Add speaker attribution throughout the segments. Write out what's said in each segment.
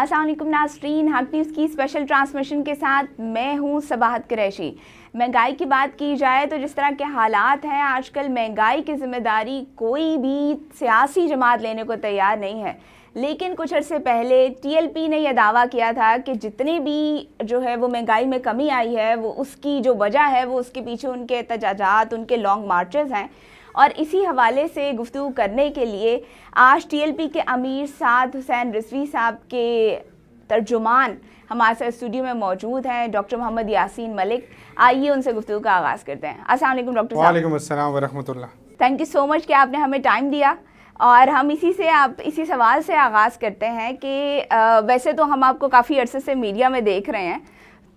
Speaker 1: अस्सलाम वालेकुम नाज़रीन, हक न्यूज़ की स्पेशल ट्रांसमिशन के साथ मैं हूं सबाहत कुरैशी। महंगाई की बात की जाए तो जिस तरह के हालात हैं आजकल, महंगाई की ज़िम्मेदारी कोई भी सियासी जमात लेने को तैयार नहीं है। लेकिन कुछ अर्से पहले TLP ने यह दावा किया था कि जितने भी जो है वो महंगाई में कमी आई है, वो उसकी जो वजह है वो उसके पीछे उनके एहतजाजात, उनके लॉन्ग मार्चेस हैं। और इसी हवाले से गुफ्तगू करने के लिए आज TLP के अमीर साद हुसैन रिजवी साहब के तर्जुमान हमारे साथ स्टूडियो में मौजूद हैं, डॉक्टर मोहम्मद यासीन मलिक। आइए उनसे गुफ्तगू का आगाज़ करते हैं। अस्सलाम वालेकुम डॉक्टर साहब।
Speaker 2: वालेकुम अस्सलाम वरहमतुल्लाह।
Speaker 1: थैंक यू सो मच कि आपने हमें टाइम दिया। और हम इसी सवाल से आगाज़ करते हैं कि वैसे तो हम आपको काफ़ी अरसे से मीडिया में देख रहे हैं,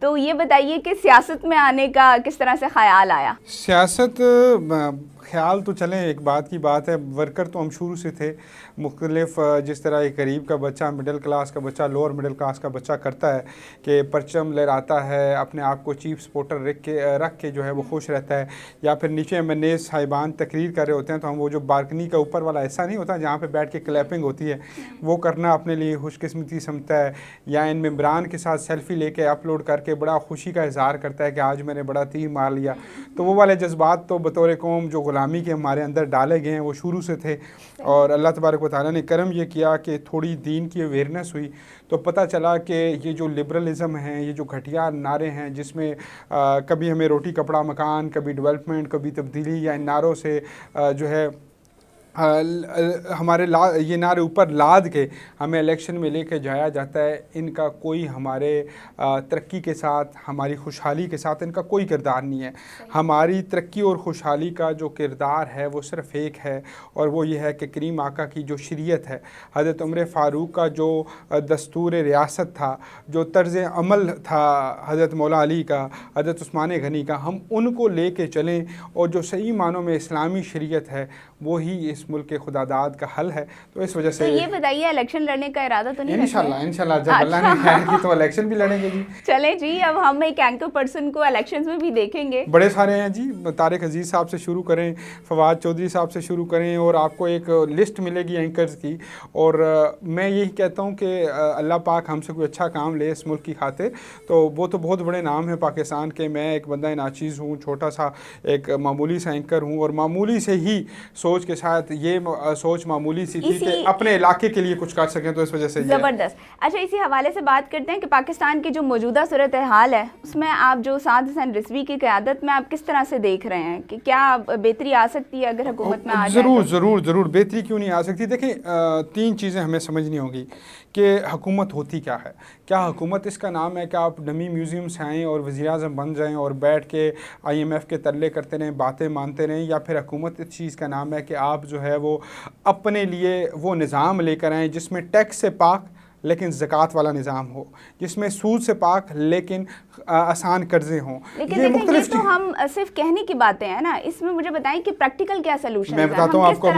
Speaker 1: तो ये बताइए कि सियासत में आने का किस तरह से ख्याल आया?
Speaker 2: सियासत ख्याल तो चलें, एक बात की बात है, वर्कर तो हम शुरू से थे। मुख्तलिफ जिस तरह एक गरीब का बच्चा, मिडिल क्लास का बच्चा, लोअर मिडिल क्लास का बच्चा करता है कि परचम लहराता है, अपने आप को चीफ सपोर्टर रख के जो है वो खुश रहता है। या फिर नीचे MNA साहिबान तकरीर कर रहे होते हैं तो हम वो जो बालकनी का ऊपर वाला हिस्सा नहीं होता जहाँ पे बैठ के क्लैपिंग होती है, वो करना अपने लिए खुशकिस्मती समझता है। या इन मेम्बरान के साथ सेल्फ़ी लेके अपलोड करके बड़ा खुशी का इजहार करता है कि आज मैंने बड़ा तीर मार लिया। तो वो वाले जज्बात तो बतौर कौम जो गुलामी के हमारे अंदर डाले गए हैं वो शुरू से थे। और अल्लाह तबारक व तआला ने करम ये किया कि थोड़ी दीन की अवेयरनेस हुई तो पता चला कि ये जो लिबरलिज़म है, ये जो घटिया नारे हैं जिसमें कभी हमें रोटी कपड़ा मकान, कभी डेवलपमेंट, कभी तब्दीली, या इन नारों से जो है हमारे ये नारे ऊपर लाद के हमें इलेक्शन में लेके जाया जाता है, इनका कोई हमारे तरक्की के साथ, हमारी खुशहाली के साथ इनका कोई किरदार नहीं है। हमारी तरक्की और खुशहाली का जो किरदार है वो सिर्फ़ एक है, और वो ये है कि करीम आका की जो शरीयत है, हज़रत उमर फ़ारूक का जो दस्तूर रियासत था, जो तर्ज़ अमल था हज़रत मौला अली का, हज़रत उस्मान गनी का, हम उनको ले कर चलें। और जो सही मानों में इस्लामी शरीयत है वो ही इस मुल्क के खुदादाद का हल है। तो इस वजह से
Speaker 1: तो ये बताइए, इलेक्शन लड़ने का इरादा तो नहीं?
Speaker 2: इंशाल्लाह जब अल्लाह ने कहा कि तो इलेक्शन भी लड़ेंगे जी।
Speaker 1: चले जी, अब हम एक एंकर पर्सन को इलेक्शंस में भी देखेंगे।
Speaker 2: बड़े सारे हैं जी, तारिक अजीज़ साहब से शुरू करें, फवाद चौधरी साहब से शुरू करें, और आपको एक लिस्ट मिलेगी एंकर्स की। और मैं यही कहता हूँ कि अल्लाह पाक हमसे कोई अच्छा काम ले इस मुल्क की खातिर, तो वो तो बहुत बड़े नाम है पाकिस्तान के। मैं एक बंदा नाचीज़ हूँ, छोटा सा एक मामूली सा एंकर हूँ, और मामूली से ही सोच के साथ ये सोच मामूली सी थी कि अपने इलाके के लिए कुछ कर सकें, तो इस वजह से
Speaker 1: ज़बरदस्त। अच्छा, इसी हवाले से बात करते हैं कि पाकिस्तान की जो मौजूदा सूरत हाल है उसमें आप जो साद हुसैन रिजवी की क़यादत में आप किस तरह से देख रहे हैं कि क्या बेहतरी आ सकती है अगर हुकूमत में आ जाए?
Speaker 2: ज़रूर बेहतरी क्यों नहीं आ सकती। देखिए, तीन चीज़ें हमें समझनी होगी कि हुकूमत होती क्या है। क्या हुकूमत इसका नाम है कि आप डमी म्यूज़ियम से आएँ और वज़ीर-ए-आज़म बन जाएँ और बैठ के IMF के तरले करते रहें, बातें मानते रहें, या फिर हुकूमत इस चीज़ का नाम है कि आप जो है वो अपने लिए वो निज़ाम लेकर आएँ जिसमें टैक्स से पाक लेकिन ज़कात वाला निज़ाम हो, जिसमें सूद से पाक लेकिन आसान कर्जे हों।
Speaker 1: लेकिन ये तो हम सिर्फ कहने की बातें हैं ना, इसमें मुझे बताएं कि प्रैक्टिकल क्या सलूशन है?
Speaker 2: मैं बताता हूँ आपको,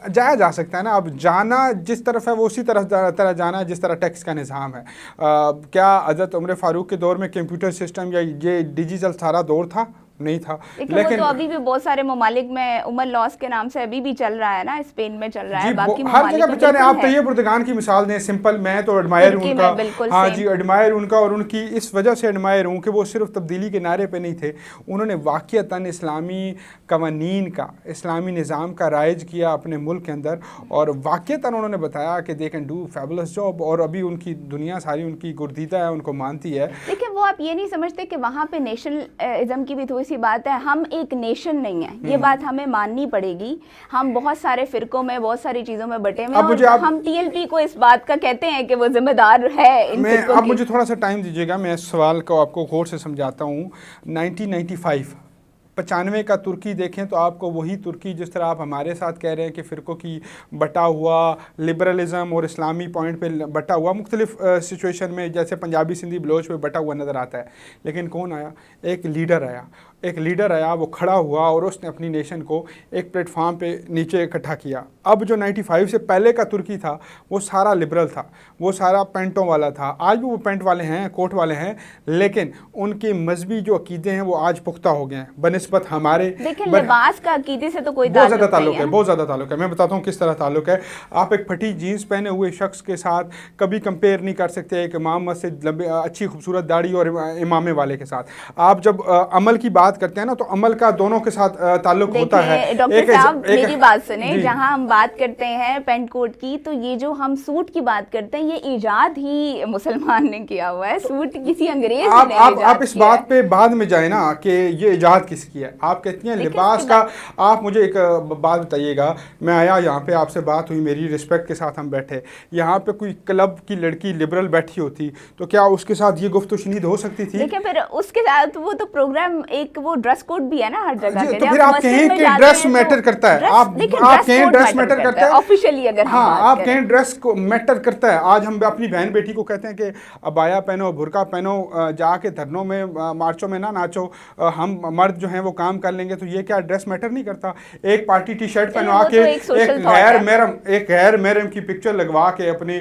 Speaker 2: जाया जा सकता है ना। अब जाना जिस तरफ है वो उसी तरह जाना है जिस तरह टैक्स का निज़ाम है। क्या हज़रत उमर फ़ारूक के दौर में कंप्यूटर सिस्टम या ये डिजिटल सारा दौर था? नहीं था।
Speaker 1: लेकिन तो अभी भी बहुत सारे ममालिक में उमर लॉस के नाम से अभी भी चल रहा है ना, स्पेन में चल रहा है, बाकी
Speaker 2: हर जगह बेचारे। आप तैयब उर्दगान की मिसाल दें, सिंपल, मैं तो एडमायर उनका, हाँ जी एडमायर उनका, और उनकी इस वजह से एडमायर हूँ कि वो सिर्फ तब्दीली के नारे पे नहीं थे, उन्होंने वाक़ियतन इस्लामी कवानीन का, इस्लामी निज़ाम का राइज किया अपने मुल्क के अंदर, और वाक़ियतन उन्होंने बताया कि they can do fabulous job. और अभी उनकी दुनिया सारी उनकी गुर्दीदा है, उनको मानती है।
Speaker 1: लेकिन वो आप ये नहीं समझते कि वहाँ पे नेशनलिज्म की भी सी बात है? हम एक नेशन नहीं है, ये बात हमें माननी पड़ेगी। हम बहुत सारे फिरकों में, बहुत सारी चीजों में बटे हुए हैं, और हम TLP को इस बात का कहते हैं कि वो जिम्मेदार है इन फिरकों की।
Speaker 2: अब मुझे थोड़ा सा टाइम दीजिएगा, मैं इस सवाल को आपको गौर से समझाता हूँ। 1995 का तुर्की देखें तो आपको वही तुर्की जिस तरह आप हमारे साथ कह रहे हैं कि फ़िरक़ों की बटा हुआ, लिबरलिज़म और इस्लामी पॉइंट पे बटा हुआ, मुख्तलिफ सिचुएशन में जैसे पंजाबी सिंधी बलोच पे बटा हुआ नज़र आता है। लेकिन कौन आया? एक लीडर आया, एक लीडर आया, वो खड़ा हुआ और उसने अपनी नेशन को एक प्लेटफॉर्म पे नीचे इकट्ठा किया। अब जो 95 से पहले का तुर्की था वो सारा लिबरल था, वो सारा पेंटों वाला था। आज भी वो पेंट वाले हैं, कोट वाले हैं, लेकिन उनके मजहबी जो अकीदे हैं वो आज पुख्ता हो गए हैं बनिस्बत हमारे।
Speaker 1: देखिए लिबास का अकीदे से तो कोई
Speaker 2: बहुत ज़्यादा ताल्लुक है, बहुत ज़्यादा ताल्लुक है। मैं बताता हूँ किस तरह ताल्लुक है। आप एक फटी जीन्स पहने हुए शख्स के साथ कभी कंपेयर नहीं कर सकते एक इमाम मस्जिद लंबे अच्छी खूबसूरत दाढ़ी और इमामे वाले के साथ। आप जब अमल की बात करते हैं ना, तो अमल का दोनों के साथ ताल्लुक होता है।
Speaker 1: डॉक्टर साहब मेरी बात सुने, जहाँ हम बात करते हैं पेंट कोट की, तो ये जो हम सूट की बात करते हैं ये इजाद ही मुसलमान ने किया हुआ है, सूट किसी अंग्रेज ने
Speaker 2: आप इस बात पे बाद में जाए ना कि ये इजाद किसकी है। आप कहती हैं लिबास का। आप मुझे एक बात बताइएगा, मैं आया यहाँ पे, आपसे बात हुई, मेरी रिस्पेक्ट के साथ हम बैठे, यहाँ पे कोई क्लब की लड़की लिबरल बैठी होती तो क्या उसके साथ ये गुफ्तगू शुनीद हो सकती थी?
Speaker 1: देखिए फिर उसके साथ वो तो प्रोग्राम एक वो ड्रेस कोड भी है ना हर जगह के।
Speaker 2: तो फिर आप कहें कि ड्रेस मैटर करता है, आप कहें ड्रेस मैटर करता है
Speaker 1: ऑफिशियली, अगर
Speaker 2: हाँ आप कहें ड्रेस को मैटर करता है। आज हम अपनी बहन बेटी को कहते हैं कि अबाया पहनो, बुर्का पहनो, जाके धरनों में मार्चों में ना नाचो, हम मर्द जो हैं वो काम कर लेंगे, तो ये क्या ड्रेस मैटर नहीं करता? एक पार्टी टी शर्ट पहनवा के एक गैर महरम की पिक्चर लगवा के अपनी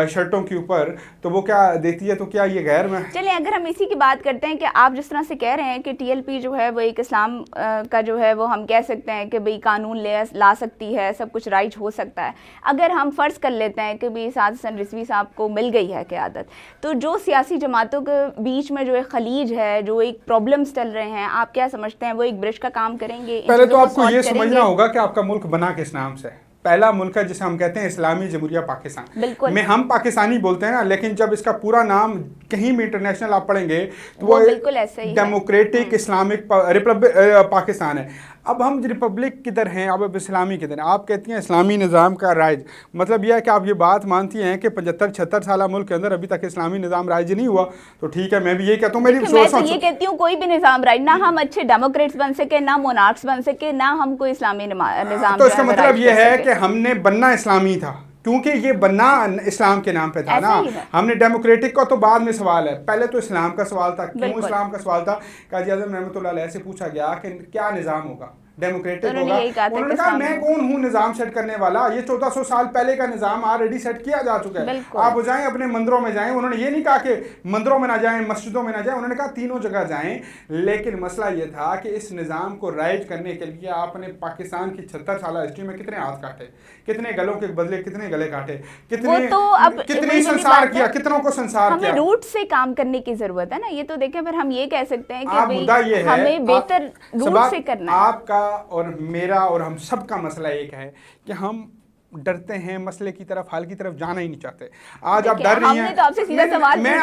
Speaker 2: शर्टों के ऊपर, तो वो क्या देती है? तो क्या ये गैर में?
Speaker 1: चलिए अगर हम इसी की बात करते हैं कि आप जिस तरह से कह रहे हैं कि टीएलपी जो है वो एक इस्लाम का जो है वो हम कह सकते हैं कि भाई कानून ला सकती है, सब कुछ राइट हो सकता है। अगर हम फ़र्ज़ कर लेते हैं कि भाई साद हसन रिजवी साहब को मिल गई है क़यादत, तो जो सियासी जमातों के बीच में जो एक खलीज है, जो एक प्रॉब्लम्स चल रहे हैं, आप क्या समझते हैं वो एक ब्रिज का काम करेंगे?
Speaker 2: पहले तो आपको ये समझना होगा कि आपका मुल्क बना किस नाम से है। पहला मुल्क है जिसे हम कहते हैं इस्लामी जमहूरिया पाकिस्तान।
Speaker 1: बिल्कुल
Speaker 2: में हम पाकिस्तानी बोलते हैं ना, लेकिन जब इसका पूरा नाम कहीं भी इंटरनेशनल आप पढ़ेंगे तो वो
Speaker 1: बिल्कुल ऐसे ही
Speaker 2: डेमोक्रेटिक इस्लामिक रिपब्लिक पाकिस्तान है। अब हम रिपब्लिक किधर हैं, अब इस्लामी किधर हैं? आप कहती हैं इस्लामी निज़ाम का राज, मतलब यह है कि आप ये बात मानती हैं कि 75-76 साल मुल्क के अंदर अभी तक इस्लामी निज़ाम राज नहीं हुआ, तो ठीक है, मैं भी ये कहता हूँ। मेरी
Speaker 1: सोच ये कहती हूँ कोई भी निज़ाम राज ना, हम अच्छे डेमोक्रेट्स बन सके, ना मोनार्क्स बन सके, ना हम कोई इस्लामी निज़ाम।
Speaker 2: तो इसका मतलब ये है कि हमने बनना इस्लामी था, क्योंकि ये बनना इस्लाम के नाम पे था ना। हमने डेमोक्रेटिक का तो बाद में सवाल है, पहले तो इस्लाम का सवाल था। क्यों इस्लाम का सवाल था? काजी आज़म रहमतुल्लाह अलैह से पूछा गया कि क्या निज़ाम होगा, डेमोक्रेटिक होगा? उन्होंने कहा मैं कौन हूँ निज़ाम सेट करने वाला, ये 1400 साल पहले का निज़ाम ऑलरेडी सेट किया जा चुका है। आप जाएं अपने मंदिरों में जाएं। उन्होंने ये नहीं कहा कि मंदिरों में ना जाएं, मस्जिदों में ना जाएं, उन्होंने कहा तीनों जगह जाएं। लेकिन मसला ये था कि इस निज़ाम को राइज करने के लिए आपने पाकिस्तान की 76 साल हिस्ट्री में कितने हाथ काटे, कितने गलों के बदले कितने गले काटे, कितने संसार किया, कितनों को संसार किया।
Speaker 1: हमें रूट से काम करने की जरूरत है ना। ये तो देखें, फिर हम ये कह सकते हैं कि हमें बेहतर रूट से करना है।
Speaker 2: आपका और मेरा और हम सब का मसला एक है कि हम डरते हैं, मसले की तरफ, हल की तरफ जाना ही नहीं चाहते। आज आप डर रही हैं,
Speaker 1: तो आपसे सीधा सवाल
Speaker 2: मैं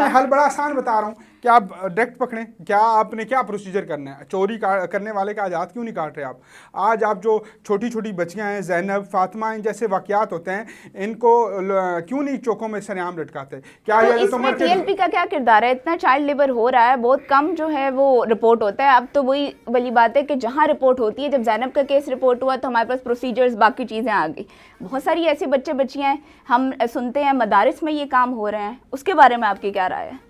Speaker 2: हल बड़ा आसान बता रहा हूँ कि आप डायरेक्ट पकड़ें। क्या आपने क्या प्रोसीजर करना है? चोरी करने वाले का आज हाथ क्यों नहीं काट रहे आप? आज आप जो छोटी छोटी बच्चियां हैं, जैनब, फातिमा, इन जैसे वाकयात होते हैं, इनको क्यों नहीं चौकों में सरेआम लटकाते? क्या
Speaker 1: तो इसमें टीएलपी का क्या किरदार है? इतना चाइल्ड लेबर हो रहा है, बहुत कम जो है वो रिपोर्ट होता है। अब तो वही वाली बात है कि जहाँ रिपोर्ट होती है, जब जैनब का केस रिपोर्ट हुआ तो हमारे पास प्रोसीजर्स, बाकी चीज़ें आ गई। बहुत सारी ऐसे बच्चे बच्चियाँ हैं, हम सुनते हैं मदारिस में ये काम हो रहे हैं, उसके बारे में आपकी क्या राय है?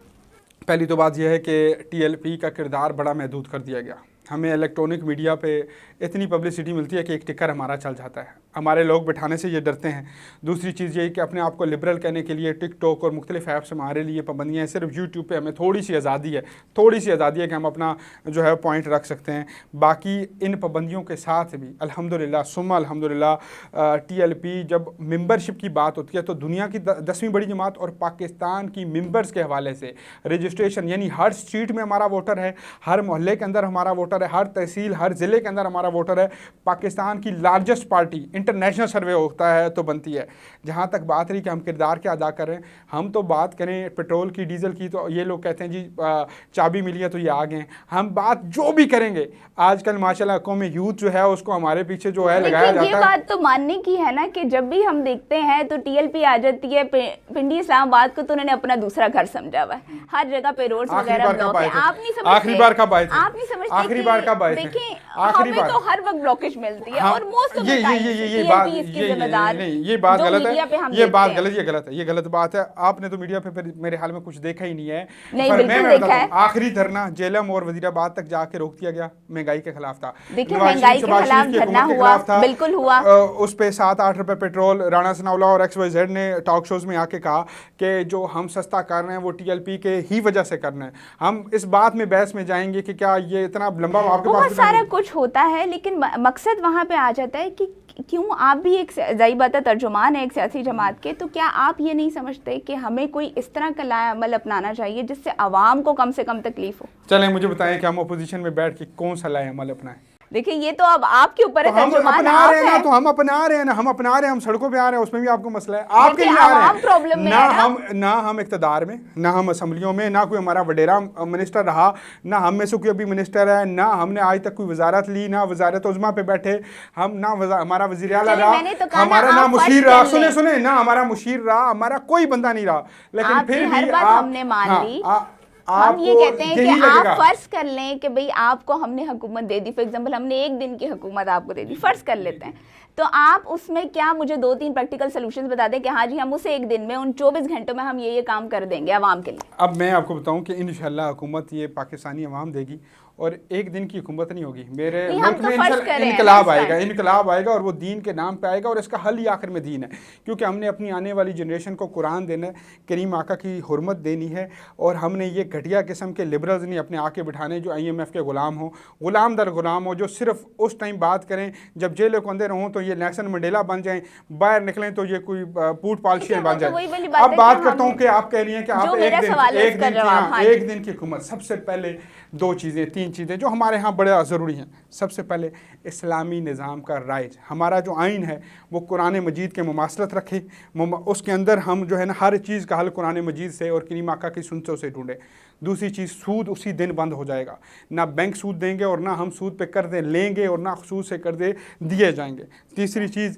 Speaker 2: पहली तो बात यह है कि टीएलपी का किरदार बड़ा महदूद कर दिया गया। हमें इलेक्ट्रॉनिक मीडिया पे इतनी पब्लिसिटी मिलती है कि एक टिकर हमारा चल जाता है। हमारे लोग बिठाने से ये डरते हैं। दूसरी चीज़ ये कि अपने आप को लिबरल कहने के लिए टिकटॉक और मुख्तलिफ ऐप्स हमारे लिए पाबंदियाँ हैं। सिर्फ यूट्यूब पे हमें थोड़ी सी आज़ादी है कि हम अपना जो है पॉइंट रख सकते हैं। बाकी इन पाबंदियों के साथ भी अल्हम्दुलिल्लाह सुम्मा अल्हम्दुलिल्लाह टीएलपी जब मेंबरशिप की बात होती है तो दुनिया की 10वीं बड़ी जमात और पाकिस्तान की मेंबर्स के हवाले से रजिस्ट्रेशन, यानी हर स्ट्रीट में हमारा वोटर है, हर मोहल्ले के अंदर हमारा वोटर है, हर तहसील, हर ज़िले के अंदर हमारा वोटर है। पाकिस्तान की लार्जेस्ट पार्टी, इंटरनेशनल सर्वे होता है तो बनती है। जहाँ तक बात रही कि हम किरदार क्या अदा करें, हम तो बात करें पेट्रोल की, डीजल की, तो ये लोग कहते हैं जी चाबी मिली है तो ये आ गए। हम बात जो भी करेंगे, आजकल माशाल्लाह कौम यूथ जो है उसको हमारे पीछे जो है लगाया जाता है।
Speaker 1: ये बात तो मानने की है ना कि जब भी हम देखते हैं तो टीएलपी आ जाती है पिंडी इस्लामाबाद को, तो उन्होंने अपना दूसरा घर समझा हुआ है। हर जगह पे रोड्स वगैरह ब्लॉक है। आप नहीं समझते,
Speaker 2: आखिरी बार कब आए थे?
Speaker 1: आप नहीं समझते,
Speaker 2: आखिरी बार कब आए थे?
Speaker 1: देखिए
Speaker 2: आखिरी
Speaker 1: हमें तो तो हर वक्त ब्लॉकेज मिलती है।
Speaker 2: हाँ,
Speaker 1: और मोस्ट ऑफ द
Speaker 2: ये बात
Speaker 1: इसकी जिम्मेदार
Speaker 2: ये बात गलत
Speaker 1: मीडिया पे
Speaker 2: है,
Speaker 1: हम
Speaker 2: ये बात
Speaker 1: देखते हैं।
Speaker 2: गलत, ये गलत है, ये गलत बात है। आपने तो मीडिया पे मेरे हाल में कुछ देखा ही नहीं है।
Speaker 1: नहीं,
Speaker 2: पर
Speaker 1: बिल्कुल
Speaker 2: मैं
Speaker 1: देखा
Speaker 2: बताता
Speaker 1: है।
Speaker 2: हूं, आखिरी धरना जेलम और वजीराबाद तक जाके रोक दिया गया, महंगाई के खिलाफ था।
Speaker 1: देखिए,
Speaker 2: नवाज
Speaker 1: महंगाई
Speaker 2: शरीफ,
Speaker 1: के
Speaker 2: शहबाज
Speaker 1: खिलाफ
Speaker 2: शरीफ की
Speaker 1: धरना
Speaker 2: हुकूमत के
Speaker 1: हुआ,
Speaker 2: खिलाफ था।
Speaker 1: बिल्कुल हुआ।
Speaker 2: उस पे 7-8 रुपए पेट्रोल। राणा सनाउल्लाह और XYZ ने टॉक शोज में आके कहा कि जो हम सस्ता कर रहे हैं वो TLP के ही वजह से करना है। हम इस बात में बहस में जाएंगे कि क्या ये इतना लंबा आपके
Speaker 1: बहुत
Speaker 2: पास
Speaker 1: सारा कुछ होता है, लेकिन मकसद वहां पे आ जाता है कि क्यों आप भी एक जाहिर बात है तर्जुमान है एक सियासी जमात के, तो क्या आप ये नहीं समझते कि हमें कोई इस तरह का लाया अमल अपनाना चाहिए जिससे आवाम को कम से कम तकलीफ हो?
Speaker 2: चलें मुझे बताएं कि हम अपोजिशन में बैठ के कौन सा लाए अमल अपनाएं।
Speaker 1: देखिए, ये तो अब आपके ऊपर है,
Speaker 2: तो हम
Speaker 1: तर्जुमान
Speaker 2: अपना
Speaker 1: आप
Speaker 2: रहे हैं ना,
Speaker 1: हैं।
Speaker 2: तो हम अपना रहे हैं ना, हम अपना रहे हैं, हम सड़कों पे आ रहे हैं, उसमें भी आपको मसला है। आपके लिए आ
Speaker 1: आवाम
Speaker 2: रहे
Speaker 1: प्रॉब्लम
Speaker 2: हैं
Speaker 1: में
Speaker 2: ना,
Speaker 1: है ना।
Speaker 2: हम इक़्तिदार में, ना हम असम्बलियों में, ना कोई हमारा वडेरा मिनिस्टर रहा, ना हम में से कोई अभी मिनिस्टर है, ना हमने आज तक कोई वजारत ली, ना वजारत उज़्मा पे बैठे हम, ना हमारा वज़ीर आला
Speaker 1: चलिए,
Speaker 2: रहा,
Speaker 1: मैंने तो कहा ना,
Speaker 2: हमारा ना
Speaker 1: आप फर्ज
Speaker 2: मुशीर
Speaker 1: कर
Speaker 2: रहा,
Speaker 1: लें।
Speaker 2: सुने ना हमारा मुशीर रहा, हमारा कोई बंदा नहीं रहा, लेकिन
Speaker 1: आपकी
Speaker 2: फिर
Speaker 1: हर
Speaker 2: भी
Speaker 1: बात
Speaker 2: आप
Speaker 1: हमने मान
Speaker 2: हाँ,
Speaker 1: ली।
Speaker 2: आपको
Speaker 1: हम ये कहते हैं कि
Speaker 2: यही लगेगा।
Speaker 1: आप फर्ज कर लें कि भाई आपको हमने हुकूमत दे दी, फॉर एग्जांपल हमने एक दिन की हुकूमत आपको दे दी, फर्ज कर लेते हैं, तो आप उसमें क्या मुझे 2-3 प्रैक्टिकल सॉल्यूशंस बता दें कि हाँ जी हम उसे एक दिन में, उन 24 घंटों में हम ये काम कर देंगे आवाम के लिए।
Speaker 2: अब मैं आपको बताऊं कि इंशाल्लाह हुकूमत ये पाकिस्तानी अवाम देगी और एक दिन की हुकूमत नहीं होगी। मेरे
Speaker 1: नहीं,
Speaker 2: मुल्क
Speaker 1: हम तो
Speaker 2: में
Speaker 1: फर्ज कर रहे हैं
Speaker 2: इनकलाब
Speaker 1: ना इस
Speaker 2: आएगा,
Speaker 1: टाइम।
Speaker 2: इनकलाब आएगा और वो दीन के नाम पे आएगा और इसका हल ही आखिर में दीन है, क्योंकि हमने अपनी आने वाली जनरेशन को कुरान देना है, करीम आका की हुर्मत देनी है, और हमने ये घटिया किस्म के लिबरल्स नहीं अपने आके बिठाने जो IMF के गुलाम हो, गुलाम दर गुलाम हो, जो सिर्फ उस टाइम बात करें जब जेलों के अंदर हों तो ये नेल्सन मंडेला बन जाएं, बाहर निकलें तो ये कोई पूट पालशियन बन जाए। अब बात करता हूँ कि आप कह रही हैं कि आप एक दिन की हुकूमत। सबसे पहले 2 चीज़ें 3 चीज़ें जो हमारे यहाँ बड़े ज़रूरी हैं। सबसे पहले इस्लामी निज़ाम का राइज, हमारा जो आइन है वो कुरान मजीद के मुमासलत रखे, उसके अंदर हम जो है ना हर चीज़ का हल कुरान मजीद से और करीम आका की सुन्नतों से ढूंढें। दूसरी चीज़, सूद उसी दिन बंद हो जाएगा, ना बैंक सूद देंगे और ना हम सूद पे कर्ज़े लेंगे और ना सूद से कर्ज़े दिए जाएंगे। तीसरी चीज़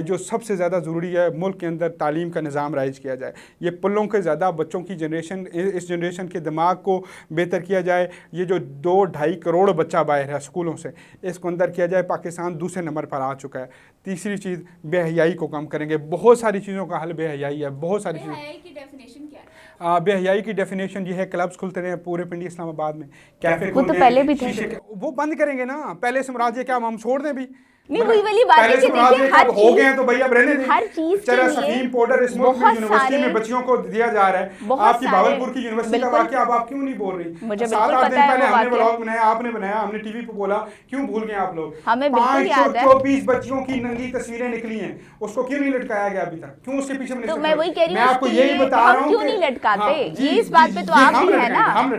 Speaker 2: जो सबसे ज़्यादा ज़रूरी है, मुल्क के अंदर तालीम का निज़ाम राइज किया जाए। ये पुल्लों के ज़्यादा बच्चों की जनरेशन, इस जनरेशन के दिमाग को बेहतर किया जाए। ये जो 2-2.5 करोड़ बच्चा बाहर है स्कूलों से, इसको अंदर किया जाए। पाकिस्तान दूसरे नंबर पर आ चुका है। तीसरी चीज़, बेहयाई को कम करेंगे। बहुत सारी चीज़ों का हल बेहयाई है, बहुत सारी चीज़ें। बेहयाई की डेफिनेशन ये है, क्लब्स खुलते रहे पूरे पिंडी इस्लामाबाद में, कैफे
Speaker 1: वो तो पहले भी थे,
Speaker 2: वो बंद करेंगे ना। पहले से मुराद ये क्या हम छोड़ दें भी?
Speaker 1: नहीं, वही वाली बात है कि देखिए हर
Speaker 2: हो गए हैं तो भैया अब रहने दें।
Speaker 1: हर चीज के
Speaker 2: चलो
Speaker 1: लिए
Speaker 2: सफीम पाउडर इस मुल्क में यूनिवर्सिटी में बच्चियों को दिया जा रहा है। आपकी भावलपुर की यूनिवर्सिटी का वाकया अब आप क्यों नहीं बोल रही?
Speaker 1: मुझे
Speaker 2: 7-8 दिन पहले हमने ब्लॉग बनाया, आपने बनाया, हमने टीवी पे बोला, क्यों भूल गए आप लोग?
Speaker 1: हमें बिल्कुल याद है।
Speaker 2: 524 बच्चियों की नंगी तस्वीरें निकली हैं, उसको क्यों नहीं लटकाया गया अभी तक? क्यों उसके पीछे?
Speaker 1: तो मैं वही कह रही हूँ,
Speaker 2: मैं आपको यही बता रहा हूँ,
Speaker 1: क्यों नहीं लटकाते? ये इस बात पे तो आप भी है ना।
Speaker 2: हम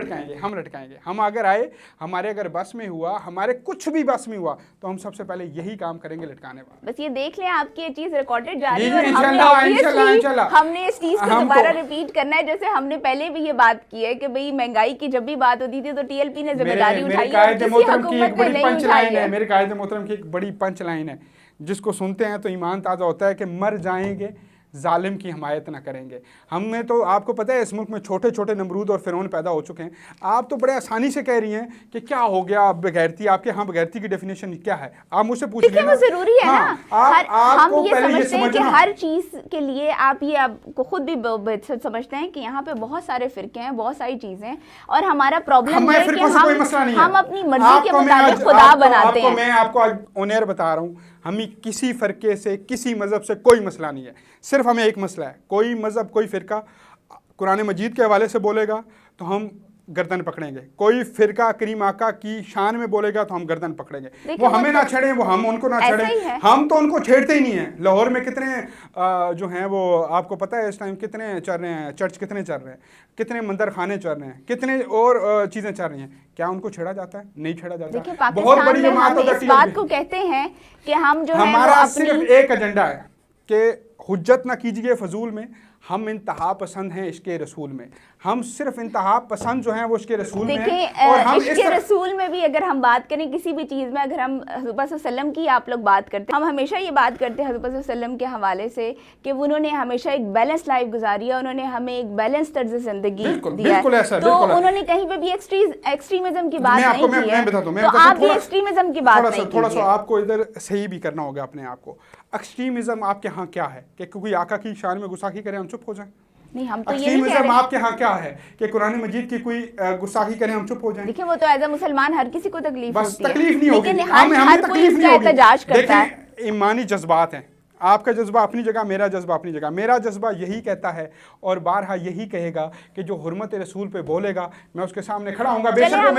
Speaker 2: लटकाएंगे। हम अगर आए, हमारे अगर बस में हुआ, हमारे कुछ भी बस में हुआ, तो हम सबसे पहले यही काम करेंगे, लटकाने वाला।
Speaker 1: बस ये देख लें, आपकी ये चीज रिकॉर्डेड जा रही है और
Speaker 2: इंशाल्लाह
Speaker 1: हमने इस चीज को दोबारा रिपीट करना है। जैसे हमने पहले भी ये बात की है कि भाई महंगाई की जब भी बात होती थी तो TLP ने जिम्मेदारी उठाई है, किसी हुकूमत ने नहीं उठाई है।
Speaker 2: मेरे कायदे मोहतरम की एक बड़ी पंच लाइन है, जिसको सुनते हैं तो ईमान ताज़ा होता है कि मर जाएंगे, जालिम की हिमायत ना करेंगे। हमने तो, आपको पता है इस मुल्क में छोटे छोटे नमरूद और फिरौन पैदा हो चुके हैं। आप तो बड़े आसानी से कह रही हैं कि क्या हो गया बगैरती। आपके यहाँ बगैरती की डेफिनेशन क्या है? आप मुझसे पूछ लीजिए ना।
Speaker 1: वो जरूरी है ना। हम ये समझते हैं कि
Speaker 2: ना,
Speaker 1: हर चीज के लिए आप ये आपको खुद भी समझते हैं कि यहाँ पे बहुत सारे फिरके हैं, बहुत सारी चीजें हैं, और हमारा प्रॉब्लम ये है कि हम अपनी मर्जी के मुताबिक खुदा बनाते हैं।
Speaker 2: मैं आपको आज ऑन एयर बता रहा हूँ, हमें किसी फ़िरके से, किसी मज़हब से कोई मसला नहीं है। सिर्फ हमें एक मसला है, कोई मज़हब, कोई फ़िरका कुरान मजीद के हवाले से बोलेगा तो हम गर्दन पकड़ेंगे, कोई फ़िरका करीम आका की शान में बोलेगा तो हम गर्दन पकड़ेंगे। वो हमें ना छेड़ें, वो हम उनको ना छेड़ें। हम तो उनको छेड़ते ही नहीं हैं। लाहौर में कितने जो हैं वो आपको पता है इस टाइम कितने चल रहे हैं, चर्च कितने चल रहे हैं, कितने मंदिर खाने चल रहे हैं, कितने और चीज़ें चल रही हैं। क्या उनको छेड़ा जाता है? नहीं छेड़ा जाता।
Speaker 1: बहुत बड़ी जमात इस बात को कहते हैं कि हम जो है
Speaker 2: हमारा सिर्फ एक एजेंडा है कि हुज्जत ना कीजिए फजूल में, हम इंतहा पसंद हैं इश्क़ रसूल में, हम सिर्फ इंतहा पसंद जो हैं वो इश्क़ रसूल में
Speaker 1: देखिए
Speaker 2: हैं। और हम
Speaker 1: इश्क़ रसूल में भी अगर हम बात करें किसी भी चीज़ में, अगर हम हज़रत वसल्लम की आप लोग बात करते हैं, हम हमेशा ये बात करते हैं हज़रत वसल्लम के हवाले से कि उन्होंने हमेशा एक बैलेंस लाइफ गुजारी है, उन्होंने हमें एक बैलेंस तर्ज ज़िंदगी दिया है। तो उन्होंने कहीं पे भी एक्सट्रीमिज्म की बात नहीं की है, तो आप भी एक्सट्रीमिज्म की बात नहीं
Speaker 2: थोड़ा सा आपको इधर सही भी करना होगा अपने आप को। एक्सट्रीमिज्म आपके यहाँ क्या है कि कोई आका की शान में गुस्ताखी करें हम चुप हो जाएं?
Speaker 1: नहीं, हम तो
Speaker 2: एक्सट्रीमिज्म आपके यहाँ क्या है कि कुरान मजीद की कोई गुस्ताखी करें हम चुप हो जाएं?
Speaker 1: देखिए वो तो एज अ मुसलमान हर किसी को तकलीफ
Speaker 2: बस
Speaker 1: होती है,
Speaker 2: तकलीफ नहीं होगी,
Speaker 1: हर कोई इसका एहतजाज करता है।
Speaker 2: देखिए ईमानी जज्बात हैं, आपका जज्बा अपनी जगह, मेरा जज्बा अपनी जगह। मेरा जज्बा यही कहता है और बारहा यही कहेगा कि जो हुर्मत रसूल पे बोलेगा मैं उसके सामने खड़ा होऊंगा, बेशक वो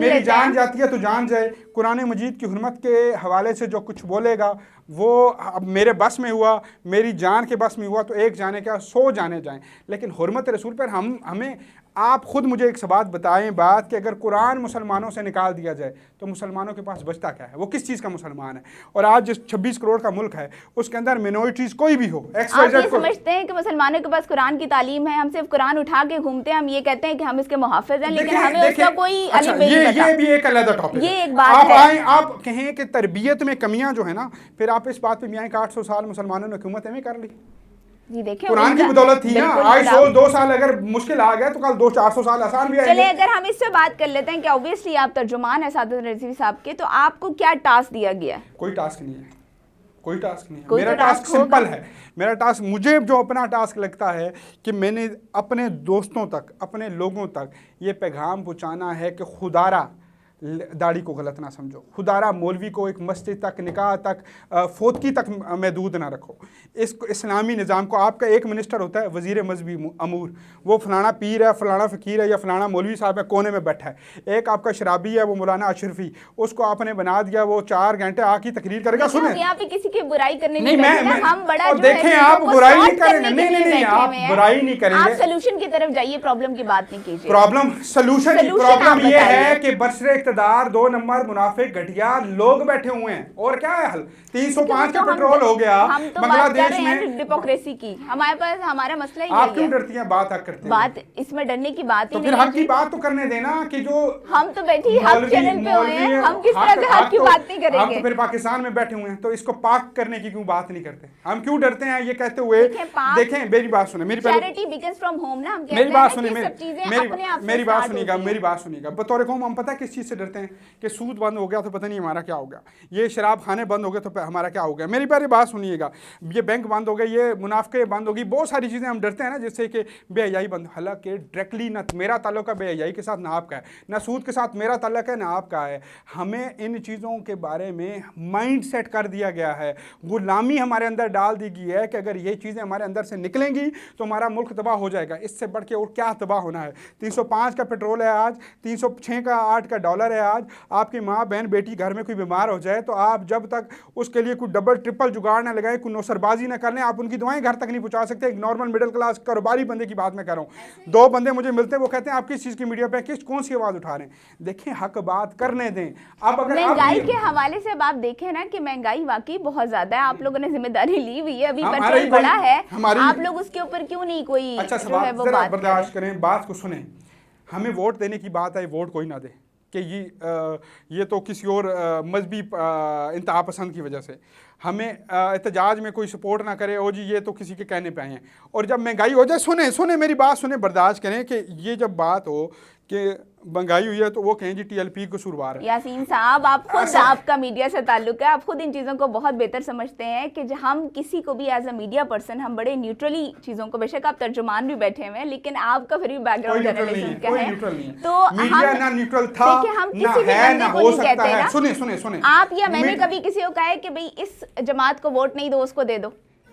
Speaker 2: मेरी जान जाती है तो जान जाए। कुरान मजीद की हुर्मत के हवाले से जो कुछ बोलेगा वो अब मेरे बस में हुआ, मेरी जान के बस में हुआ तो एक जाने क्या 100 जाने जाएं, लेकिन हुर्मत रसूल पर हमें आप खुद मुझे एक बात बताएं बात कि अगर कुरान मुसलमानों से निकाल दिया जाए तो मुसलमानों के पास बचता क्या है? वो किस चीज़ का मुसलमान है? और आज जिस 26 करोड़ का मुल्क है उसके अंदर मिनॉरिटीज़ कोई भी हो,
Speaker 1: आप ये समझते हैं कि मुसलमानों के पास कुरान की तालीम है, हम सिर्फ कुरान उठा के घूमते हैं, हम ये कहते हैं कि हम इसके मुहाफिज हैं, लेकिन हमें उसका कोई अलिफ नहीं पता।
Speaker 2: ये भी एक अलग टॉपिक है।
Speaker 1: ये एक बात है।
Speaker 2: आप कहें कि तरबियत में कमियां जो है ना, फिर आप इस बात पे मियाँ 800 साल मुसलमानों ने हुकूमत में कर ली।
Speaker 1: जी देखिए
Speaker 2: कुरान की बदौलत थी ना। आज 100-2 साल अगर मुश्किल आ गया तो कल 200-400 साल आसान भी आएंगे।
Speaker 1: चलिए अगर हम इससे बात कर लेते हैं कि ऑब्वियसली आप तर्जुमान है सादत रज़वी साहब के, तो आपको क्या टास्क दिया गया है?
Speaker 2: कोई टास्क नहीं है, कोई टास्क नहीं है। मेरा टास्क सिंपल है। मेरा टास्क, मुझे जो अपना टास्क लगता है कि मैंने अपने दोस्तों तक, अपने लोगों तक ये पैगाम पहुँचाना है कि खुदारा दाढ़ी को गलत ना समझो, खुदारा मौलवी को एक मस्जिद तक, निकाह तक, फोतकी तक महदूद ना रखो। इसको इस्लामी निज़ाम को, आपका एक मिनिस्टर होता है वज़ीर मजहबी अमूर, वो फलाना पीर है, फलाना फ़कीर है या फलाना मौलवी साहब है कोने में बैठा है। एक आपका शराबी है वो मौलाना अशरफी, उसको आपने बना दिया वो 4 घंटे आके तकरीर करेगा। सुने
Speaker 1: यहाँ पे किसी की बुराई करने
Speaker 2: नहीं, हम बड़ा देखें, आप बुराई नहीं करेंगे, नहीं आप बुराई नहीं करेंगे,
Speaker 1: आप सोल्यूशन की तरफ जाइए, प्रॉब्लम की बात नहीं कीजिए।
Speaker 2: प्रॉब्लम सोल्यूशन ये है कि बरसरे इक़्तिदार 2 नंबर मुनाफिक घटिया लोग बैठे हुए हैं, और क्या है हल? 305 का पेट्रोल हो गया बांग्लादेश में,
Speaker 1: डेमोक्रेसी की हमारे पास, हमारा मसला ही
Speaker 2: आप क्यों डरती हैं? बात करते हैं,
Speaker 1: बात इसमें डरने की बात ही
Speaker 2: नहीं है। तो फिर हक की बात तो करने देना कि जो
Speaker 1: हम तो बैठी हक चैनल पे हुए हैं, हम किस तरह से हक की बात नहीं करेंगे?
Speaker 2: हम तो फिर पाकिस्तान में बैठे हुए हैं, तो इसको पाक करने की क्यों बात नहीं करते? हम क्यों डरते हैं ये कहते हुए? देखें मेरी बात सुने, मेरी
Speaker 1: चैरिटी बिगिंस फ्रॉम होम ना, हम कहते हैं
Speaker 2: मेरी बात सुनिए,
Speaker 1: मेरी
Speaker 2: मेरी बात सुनिएगा। बतौर कौम हम पता है किस चीज़ से डरते हैं कि सूद बंद हो गया तो पता नहीं हमारा क्या हो गया, ये शराब खाने बंद हो गए तो हमारा क्या हो गया। मेरी पहली बात सुनिएगा, ये बैंक बंद हो गए, ये मुनाफे बंद होगी, बहुत सारी चीज़ें हम डरते हैं ना जिससे कि बेहयाई बंद। हालांकि डायरेक्टली ना मेरा ताल्लुक है बेहयाई के साथ, ना आपका है, ना सूद के साथ मेरा ताल्लुक है, ना आपका है। हमें इन चीज़ों के बारे में माइंड सेट कर दिया गया है, गुलामी हमारे अंदर डाल दी गई है कि अगर ये चीज़ें हमारे अंदर से निकलेंगी तो हमारा मुल्क तबाह हो जाएगा। इससे बढ़ के और क्या तबाह होना है? 305 का पेट्रोल है आज, 306 का 8 का डॉलर है आज। आपकी माँ बहन बेटी घर में कोई बीमार हो जाए तो आप जब तक उसके लिए कोई डबल ट्रिपल जुगाड़ ना लगाए, कोई नौसरबाजी ना कर लें, आप उनकी दवाएं घर तक नहीं पहुंचा सकते। एक नॉर्मल मिडिल क्लास कारोबारी बंदे की बात मैं कर रहा हूँ। 2 बंदे मुझे मिलते हैं, वो कहते हैं आप किस चीज़ की मीडिया पे कौन सी आवाज़ उठा रहे हैं? देखें, हक बात करने दें। अब अगर
Speaker 1: महंगाई के हवाले से अब आप देखें ना कि महंगाई वाकई बहुत ज्यादा है, आप लोगों ने जिम्मेदारी ली हुई है, अभी पेट्रोल बढ़ा है, आप लोग उसके ऊपर क्यों नहीं कोई
Speaker 2: अच्छा सवाल बर्दाश्त करें, बात को सुने। हमें वोट देने की बात है, वोट कोई ना दे कि ये तो किसी और मजहबी इंतहा पसंद की वजह से हमें एहतजाज में कोई सपोर्ट ना करे, ओ जी ये तो किसी के कहने पे आए हैं। और जब महंगाई हो जाए, सुने मेरी बात सुने, बर्दाश्त करें कि ये जब बात हो कि महंगाई हुई है तो वो कहें जी टीएलपी कसूरवार है।
Speaker 1: यासीन साहब, आप खुद, आपका मीडिया से ताल्लुक है, आप खुद इन चीज़ों को बहुत बेहतर समझते हैं कि हम किसी को भी एज अ मीडिया पर्सन हम बड़े न्यूट्रली चीज़ों को, बेशक आप तर्जुमान भी बैठे हुए हैं लेकिन आपका फिर भी बैकग्राउंड जर्नलिज्म का है, तो
Speaker 2: मीडिया ना न्यूट्रल था,
Speaker 1: देखिए हम किसी भी बंदे को नहीं कहते ना।
Speaker 2: सुने
Speaker 1: आप या मैंने कभी किसी को कहा है कि भाई इस जमात को वोट नहीं दो, उसको दे दो?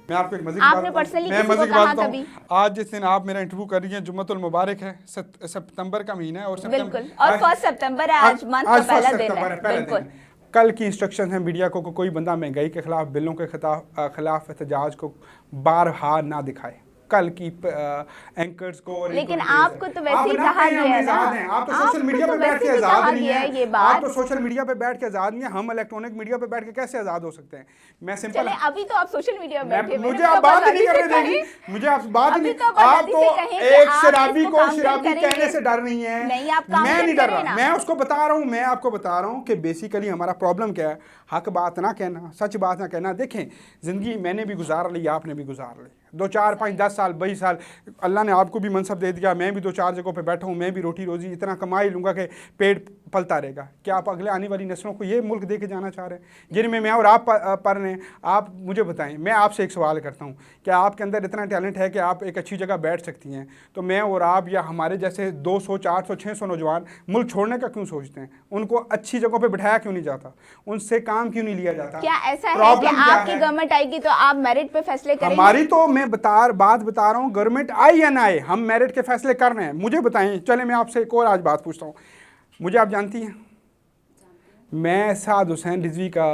Speaker 2: मैं आपको एक मज़े
Speaker 1: आपने पर्सनली किसी को कहा था भी?
Speaker 2: आज जिस दिन आप मेरा इंटरव्यू कर रही हैं जुम्मतुल मुबारक है, सितंबर का महीना है और
Speaker 1: बिल्कुल, और 1 सितंबर है आज, मंथ का पहला दिन है। बिल्कुल,
Speaker 2: कल की इंस्ट्रक्शन है मीडिया को कोई बंदा महंगाई के खिलाफ, बिलों के खिलाफ एहतजाज को बारहा ना दिखाए। कल की एंकर्स को।
Speaker 1: लेकिन आपको तो वैसे ही कहा गया है ना,
Speaker 2: आप तो सोशल मीडिया पे बैठ के आजाद नहीं है, आप तो सोशल मीडिया पे बैठ के आजाद नहीं है, हम इलेक्ट्रॉनिक मीडिया पे बैठ के कैसे आजाद हो सकते हैं? मैं सिंपल,
Speaker 1: अभी तो आप सोशल मीडिया पे बैठे,
Speaker 2: मुझे आप बात नहीं करने देंगी, मुझे आप बात नहीं, आप तो एक शराबी को शराबी कहने से डर नहीं है, मैं नहीं डर रहा, मैं उसको बता रहा हूँ, मैं आपको बता रहा हूँ कि बेसिकली हमारा प्रॉब्लम क्या है, हक बात ना कहना, सच बात ना कहना। देखें, ज़िंदगी मैंने भी गुजार ली, आपने भी गुजार ली, 2 4 5 10 साल 22 साल अल्लाह ने आपको भी मनसब दे दिया, मैं भी 2 4 जगहों पे बैठा हूँ, मैं भी रोटी रोज़ी इतना कमा ही लूँगा कि पेट पलता रहेगा। क्या आप अगले आने वाली नस्लों को ये मुल्क दे के जाना चाह रहे हैं जिनमें मैं और आप पढ़ रहे हैं? आप मुझे बताएं, मैं आपसे एक सवाल करता हूँ, क्या आपके अंदर इतना टैलेंट है कि आप एक अच्छी जगह बैठ सकती हैं? तो मैं और आप या हमारे जैसे 200 400 600 नौजवान मुल्क छोड़ने का क्यों सोचते हैं? उनको अच्छी जगहों पर बिठाया क्यों नहीं जाता? उनसे काम क्यों नहीं लिया जाता?
Speaker 1: क्या ऐसा है कि आपकी गवर्नमेंट आएगी तो आप मेरिट पे फैसले करेंगे?
Speaker 2: हमारी तो मैं बात बता रहा हूँ, गवर्नमेंट आई या ना आए, हम मेरिट के फैसले कर रहे हैं। मुझे बताएं, चले मैं आपसे एक और आज बात पूछता हूँ, मुझे आप जानती हैं, मैं साद हुसैन रिजवी का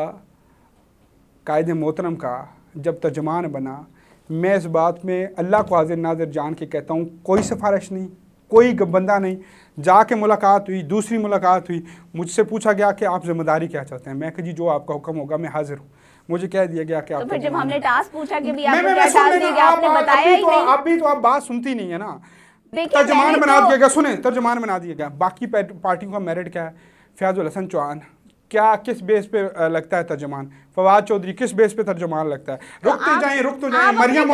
Speaker 2: कायदे मोहतरम का जब तर्जमान बना, मैं इस बात में अल्लाह को हाजिर नाज़िर जान के कहता हूँ, कोई सिफारिश नहीं, कोई बंदा नहीं, जाके मुलाकात हुई, दूसरी मुलाकात हुई, मुझसे पूछा गया कि आप जिम्मेदारी क्या चाहते हैं? मैं कहा जी जो आपका हुक्म होगा मैं हाजिर हूँ। मुझे कह दिया गया कि
Speaker 1: तो
Speaker 2: आप
Speaker 1: फिर जब हमने टास्क पूछा कि भी आपको क्या टास्क दिया गया, आपने बताया ही नहीं।
Speaker 2: आप भी तो आप बात सुनती नहीं है ना। तर्जमान बना दिया गया, सुने, तर्जमान बना दिया गया। बाकी पार्टियों का मेरिट क्या है? फयाजुल हसन चौहान क्या किस बेस पे लगता है तर्जमान? फवाद चौधरी किस बेस पे तर्जमान लगता है? रुकते जाएं। मरियम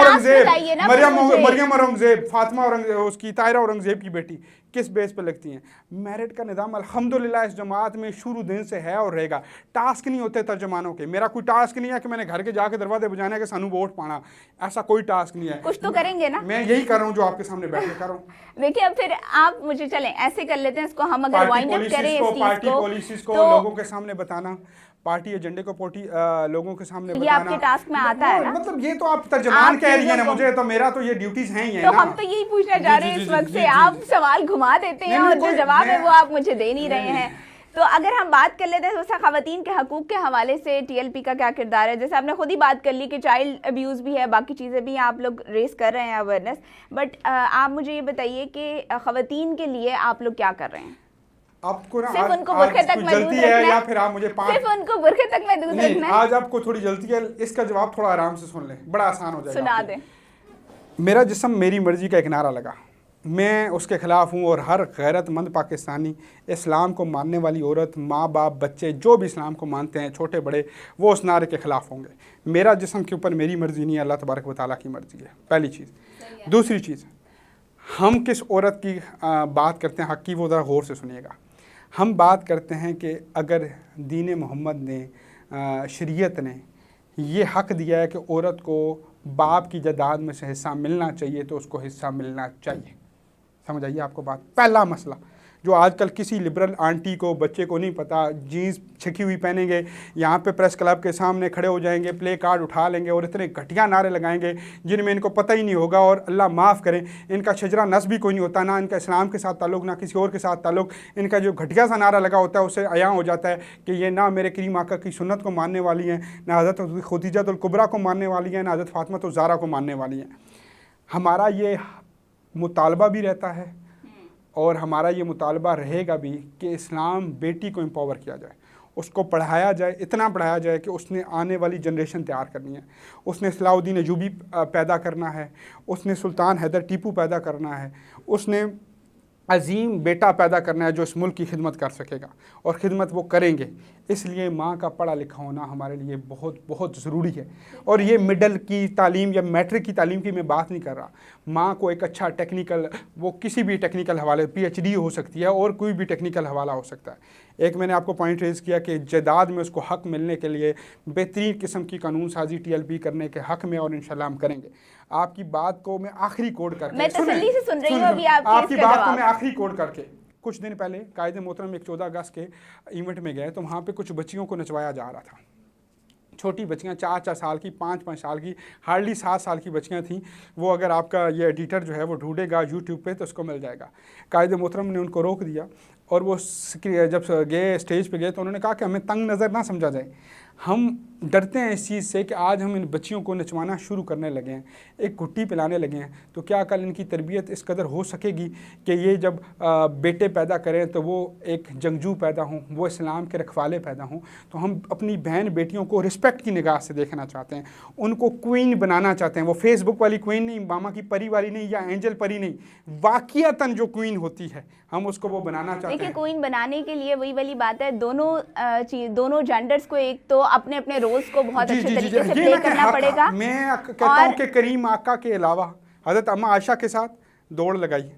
Speaker 2: औरंगजेब, फातिमा औरंगजेब, उसकी तायरा औरंगजेब की बेटी किस बेस पे लगती हैं? मेरिट का निज़ाम अल्हम्दुलिल्लाह इस जमात में शुरू दिन से है और रहेगा। टास्क नहीं होते तर्जमानों के, मेरा कोई टास्क नहीं है कि मैंने घर के जाके दरवाजे बजाने के सानू वोट पाना, ऐसा कोई टास्क नहीं है।
Speaker 1: कुछ तो करेंगे ना?
Speaker 2: मैं यही कर रहा हूँ जो आपके सामने बैठ के कर रहा हूँ।
Speaker 1: देखिए अब फिर आप मुझे चलें ऐसे कर लेते हैं इसको, हम अगर वाइंड अप करें इस
Speaker 2: पार्टी पॉलिसीज को लोगों के सामने बताना, पार्टी एजेंडे को लोगों के सामने बताना,
Speaker 1: ये आपके टास्क में आता है ना?
Speaker 2: मतलब ये तो आप तर्जमान कह रही है ना, मुझे तो मेरा तो ये ड्यूटीज हैं ही है
Speaker 1: तो
Speaker 2: ना।
Speaker 1: हम तो यही पूछना चाह रहे हैं इस वक्त से, आप सवाल घुमा देते हैं और जो जवाब है वो आप मुझे दे नहीं रहे हैं। तो अगर हम बात कर लेते हैं तो ख़वातीन के हकूक़ के हवाले से टीएलपी का क्या किरदार है? जैसे आपने खुद ही बात कर ली कि चाइल्ड अब्यूज़ भी है, बाकी चीज़ें भी आप लोग रेस कर रहे हैं अवेयरनेस, बट आप मुझे ये बताइए कि ख़वातीन के लिए आप लोग क्या कर रहे हैं?
Speaker 2: आपको ना
Speaker 1: सिर्फ उनको बुरखे तक महदूद रखना है
Speaker 2: या फिर आप मुझे
Speaker 1: सिर्फ उनको बुरखे तक महदूद रखना है?
Speaker 2: आज आपको थोड़ी जल्दी है, इसका जवाब थोड़ा आराम से सुन लें, बड़ा आसान हो जाएगा।
Speaker 1: सुना दें।
Speaker 2: मेरा जिस्म मेरी मर्जी का एक नारा लगा, मैं उसके ख़िलाफ़ हूँ और हर गैरतमंद पाकिस्तानी, इस्लाम को मानने वाली औरत, माँ बाप, बच्चे जो भी इस्लाम को मानते हैं, छोटे बड़े, वो उस नारे के ख़िलाफ़ होंगे। मेरा जिस्म के ऊपर मेरी मर्ज़ी नहीं है, अल्लाह तबारक व तआला की मर्ज़ी है, पहली चीज़। दूसरी चीज़, हम किस औरत की बात करते हैं हक़ की, वो ज़रा गौर से सुनिएगा। हम बात करते हैं कि अगर दीन मोहम्मद ने, शरीयत ने ये हक़ दिया है कि औरत को बाप की जायदाद में से हिस्सा मिलना चाहिए, तो उसको हिस्सा मिलना चाहिए। समझ आइए आपको बात। पहला मसला जो आजकल किसी लिबरल आंटी को, बच्चे को नहीं पता, जीन्स छिकी हुई पहनेंगे, यहाँ पे प्रेस क्लब के सामने खड़े हो जाएंगे, प्ले कार्ड उठा लेंगे और इतने घटिया नारे लगाएंगे जिनमें इनको पता ही नहीं होगा। और अल्लाह माफ़ करें, इनका शजरा नस्ब भी कोई नहीं होता, ना इनका इस्लाम के साथ ताल्लुक़, ना किसी और के साथ ताल्लुक़। इनका जो घटिया सा नारा लगा होता है उससे अयां हो जाता है कि ये ना मेरे करीम आका की सुन्नत को मानने वाली हैं, ना हज़रत खदीजतुल कुबरा को मानने वाली हैं, ना हज़रत फातिमा ज़हरा को मानने वाली हैं। हमारा ये मुतालबा भी रहता है और हमारा ये मुतालबा रहेगा भी कि इस्लाम बेटी को एम्पावर किया जाए, उसको पढ़ाया जाए, इतना पढ़ाया जाए कि उसने आने वाली जनरेशन तैयार करनी है, उसने सलाहुद्दीन अयूबी पैदा करना है, उसने सुल्तान हैदर टीपू पैदा करना है, उसने अजीम बेटा पैदा करना है जो इस मुल्क की खिदमत कर सकेगा, और ख़िदमत वो करेंगे। इसलिए माँ का पढ़ा लिखा होना हमारे लिए बहुत बहुत ज़रूरी है। और ये मिडल की तालीम या मैट्रिक की तालीम की मैं बात नहीं कर रहा, माँ को एक अच्छा टेक्निकल, वो किसी भी टेक्निकल हवाले, PhD हो सकती है और कोई भी टेक्निकल हवाला हो सकता है। एक मैंने आपको पॉइंट रेज़ किया कि जायदाद में उसको हक़ मिलने के लिए बेहतरीन किस्म की कानून साजी TLP करने के हक़ में, और इंशाल्लाह हम करेंगे। आपकी बात को मैं आखिरी कोड करके,
Speaker 1: मैं तसल्ली से सुन रही हूं अभी
Speaker 2: आपकी बात को मैं आखिरी कोड करके, कुछ दिन पहले कायदे मोहतरम एक 14 अगस्त के इवेंट में गए तो वहाँ पे कुछ बच्चियों को नचवाया जा रहा था। छोटी बच्चियाँ 4-4 साल की, 5-5 साल की, हार्डली 7 साल की बच्चियाँ थीं। वो अगर आपका ये एडिटर जो है वो ढूंढेगा यूट्यूब पे तो उसको मिल जाएगा। कायदे मोहतरम ने उनको रोक दिया और वो जब गए स्टेज पे गए तो उन्होंने कहा कि हमें तंग नज़र ना समझा जाए, हम डरते हैं इस चीज़ से कि आज हम इन बच्चियों को नचवाना शुरू करने लगे हैं, एक घुट्टी पिलाने लगे हैं, तो क्या कल इनकी तरबियत इस कदर हो सकेगी कि ये जब बेटे पैदा करें तो वो एक जंगजू पैदा हों, वो इस्लाम के रखवाले पैदा हों। तो हम अपनी बहन बेटियों को रिस्पेक्ट की निगाह से देखना चाहते हैं, उनको क्वीन बनाना चाहते हैं। वो फेसबुक वाली क्वीन नहीं, मामा की परी वाली नहीं, या एंजल परी नहीं, वाक़ियतन जो क्वीन होती है हम उसको वो बनाना चाहते हैं।
Speaker 1: देखिए, क्वीन बनाने के लिए वही वाली बात है, दोनों जेंडर्स को एक तो अपने अपने रोल्स को बहुत अच्छे तरीके से प्ले करना पड़ेगा।
Speaker 2: मैं कहता हूँ कि करीम आका के अलावा हज़रत अम्मा आयशा के साथ दौड़ लगाई,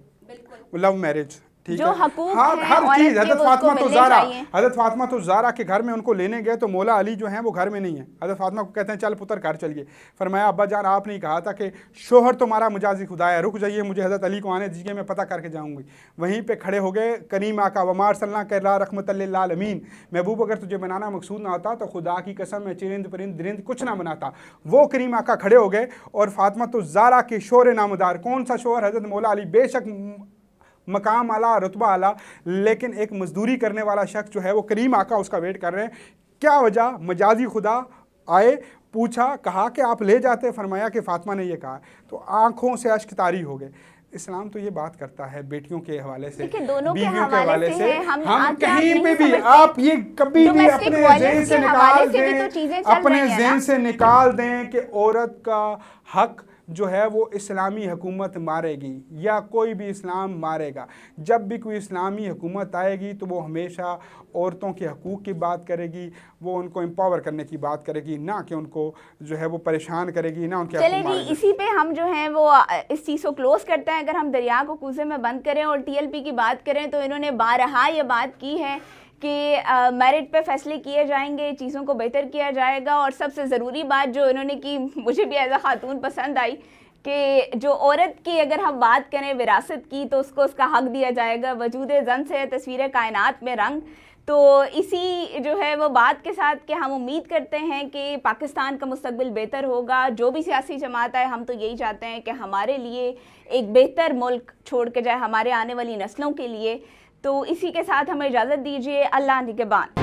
Speaker 2: लव मैरिज, ठीक
Speaker 1: जो
Speaker 2: है,
Speaker 1: हकूक
Speaker 2: हर चीज़। हज़रत फातिमा तो ज़ारा के घर में उनको लेने गए तो मौला अली जो हैं वो घर में नहीं है। हज़रत फातिमा को कहते हैं चल पुत्र घर चलिए, फरमाया अब्बा जान आपने ही कहा था कि शोहर तुम्हारा मुजाजी खुदा है, रुक जाइए, मुझे हज़रत अली को आने दीजिए, मैं पता करके जाऊँगी। वहीं पर खड़े हो गए करीम आका, वमार सल्ला कर रहमतुल लिल आलमीन, महबूब अगर तुझे बनाना मकसूद ना होता तो खुदा की कसम मैं चिरिंद परिंद दरिंद कुछ ना बनाता। वो करीम आका खड़े हो गए और फातिमा तो ज़ारा के शोहर नामदार, कौन सा शोहर? हज़रत मौला अली, बेशक मकाम आला, रुतबा आला, लेकिन एक मजदूरी करने वाला शख्स जो है वो करीम आका उसका वेट कर रहे हैं। क्या वजह? मजाजी खुदा आए, पूछा, कहा कि आप ले जाते, फरमाया कि फातिमा ने ये कहा, तो आंखों से अश्क तारी हो गए। इस्लाम तो ये बात करता है बेटियों के हवाले से,
Speaker 1: दोनों के
Speaker 2: हवाले से हम
Speaker 1: कहीं
Speaker 2: पे भी, आप ये कभी भी अपने ज़हन से निकाल दें, अपने ज़हन से निकाल दें कि औरत का हक जो है वो इस्लामी हुकूमत मारेगी या कोई भी इस्लाम मारेगा। जब भी कोई इस्लामी हुकूमत आएगी तो वो हमेशा औरतों के हकूक़ की बात करेगी, वो उनको एम्पावर करने की बात करेगी, ना कि उनको जो है वो परेशान करेगी, ना उनके।
Speaker 1: चलिए जी, इसी पे हम जो है वो इस चीज़ को क्लोज़ करते हैं। अगर हम दरिया को कूजे में बंद करें और TLP की बात करें तो इन्होंने बारहा ये बात की है कि मेरिट पे फैसले किए जाएंगे, चीज़ों को बेहतर किया जाएगा। और सबसे ज़रूरी बात जो इन्होंने की, मुझे भी एज अ खातून पसंद आई, कि जो औरत की अगर हम बात करें विरासत की तो उसको उसका हक दिया जाएगा, वजूद ज़न से तस्वीर कायनात में रंग। तो इसी जो है वो बात के साथ कि हम उम्मीद करते हैं कि पाकिस्तान का मुस्तकबिल बेहतर होगा। जो भी सियासी जमात है, हम तो यही चाहते हैं कि हमारे लिए एक बेहतर मुल्क छोड़ के जाए, हमारे आने वाली नस्लों के लिए। तो इसी के साथ हमें इजाज़त दीजिए। अल्लाह निगहबान।